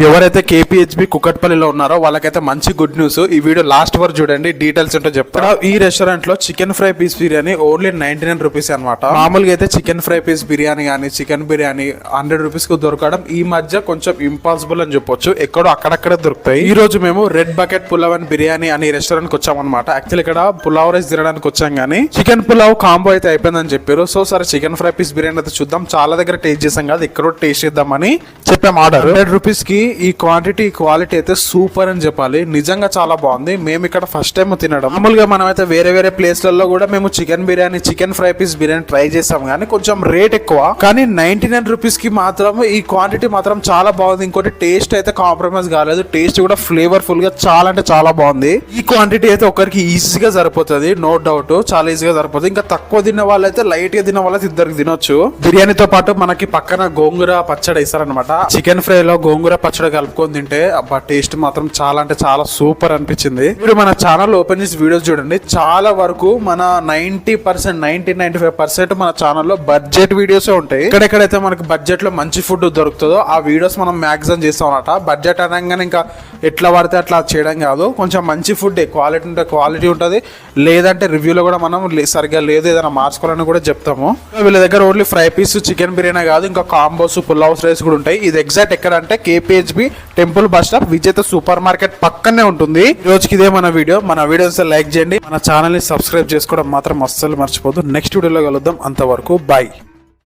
ఎవరైతే కేపీహెచ్బి కుకట్పల్లిలో ఉన్నారో వాళ్ళకైతే మంచి గుడ్ న్యూస్. ఈ వీడియో లాస్ట్ వరకు చూడండి, డీటెయిల్స్ ఏంటో చెప్తాను. ఈ రెస్టారెంట్ లో chicken fry piece biryani only 99 rupees అనమాట. మామూలుగా అయితే చికెన్ ఫ్రై పీస్ బిర్యానీ కానీ చికెన్ బిర్యానీ 100 రూపీస్ కు దొరకడం ఈ మధ్య కొంచెం ఇంపాసిబుల్ అని చెప్పొచ్చు. ఎక్కడో అక్కడక్కడే దొరుకుతాయి. ఈ రోజు మేము red bucket pulao and biryani అనే రెస్టారెంట్ కి వచ్చాం అనమాట. యాక్చువల్లీ ఇక్కడ పులావ్ రైస్ తినడానికి వచ్చాం కానీ చికెన్ పులావ్ కాంబో అయితే అయిపోయిందని చెప్పారు. సో సరే చికెన్ ఫ్రై పీస్ బిర్యానీ అయితే చూద్దాం. చాలా దగ్గర టేస్ట్ చేసాం కదా, ఇక్కడ టేస్ట్ చేద్దామని చెప్పాం. ఆర్డర్ 100 రూపీస్ కి ఈ క్వాంటిటీ క్వాలిటీ అయితే సూపర్ అని చెప్పాలి. నిజంగా చాలా బాగుంది. మేము ఇక్కడ ఫస్ట్ టైం తినడం. మామూలుగా మనం అయితే వేరే వేరే ప్లేస్లలో కూడా మేము chicken biryani chicken fry piece biryani try చేసాం కానీ కొంచెం రేట్ ఎక్కువ. కానీ 99 రూపీస్ కి మాత్రం ఈ క్వాంటిటీ మాత్రం చాలా బాగుంది. ఇంకోటి టేస్ట్ అయితే కాంప్రమైజ్ కాలేదు. టేస్ట్ కూడా ఫ్లేవర్ఫుల్ గా చాలా అంటే చాలా బాగుంది. ఈ క్వాంటిటీ అయితే ఒకరికి ఈజీగా సరిపోతుంది, నో డౌట్ చాలా ఈజీగా సరిపోతుంది. ఇంకా తక్కువ తిన్న వాళ్ళైతే లైట్ గా తిన్న వాళ్ళైతే ఇద్దరికి తినొచ్చు. బిర్యానీతో పాటు మనకి పక్కన గోంగూర పచ్చడి ఇస్తారనమాట. చికెన్ ఫ్రై లో గోంగూర పచ్చడి కలుపుకొని తింటే అబ్బా టేస్ట్ మాత్రం చాలా అంటే చాలా సూపర్ అనిపించింది. ఇప్పుడు మన ఛానల్ ఓపెన్ చేసి వీడియోస్ చూడండి. చాలా వరకు మన 90% మన ఛానల్లో బడ్జెట్ వీడియోస్ ఉంటాయి. ఎక్కడెక్కడైతే మనకి బడ్జెట్ లో మంచి ఫుడ్ దొరుకుతుందో ఆ వీడియోస్ మనం మ్యాక్సిమం చేస్తాం అనమాట. బడ్జెట్ అనగానే ఇంకా ఎట్లా పడితే అట్లా చేయడం కాదు. కొంచెం మంచి ఫుడ్ క్వాలిటీ ఉంటే క్వాలిటీ ఉంటుంది, లేదంటే రివ్యూలో కూడా మనం సరిగ్గా లేదు ఏదైనా మార్చుకోవాలని కూడా చెప్తాము. వీళ్ళ దగ్గర only fry piece chicken biryani కాదు, ఇంకా కాంబోస్ పులావ్స్ రైస్ కూడా ఉంటాయి. ఇది ఎగ్జాక్ట్ ఎక్కడ అంటే కేపీహెచ్బి టెంపుల్ బస్ స్టాప్ విజేత సూపర్ మార్కెట్ పక్కనే ఉంటుంది. ఈ రోజుకి ఇదే మన వీడియో. మన వీడియోస్ లైక్ చేయండి, మన ఛానల్ ని సబ్స్క్రైబ్ చేసుకోవడం మాత్రం అస్సలు మర్చిపోదు. నెక్స్ట్ వీడియోలో కలుద్దాం. అంతవరకు బాయ్.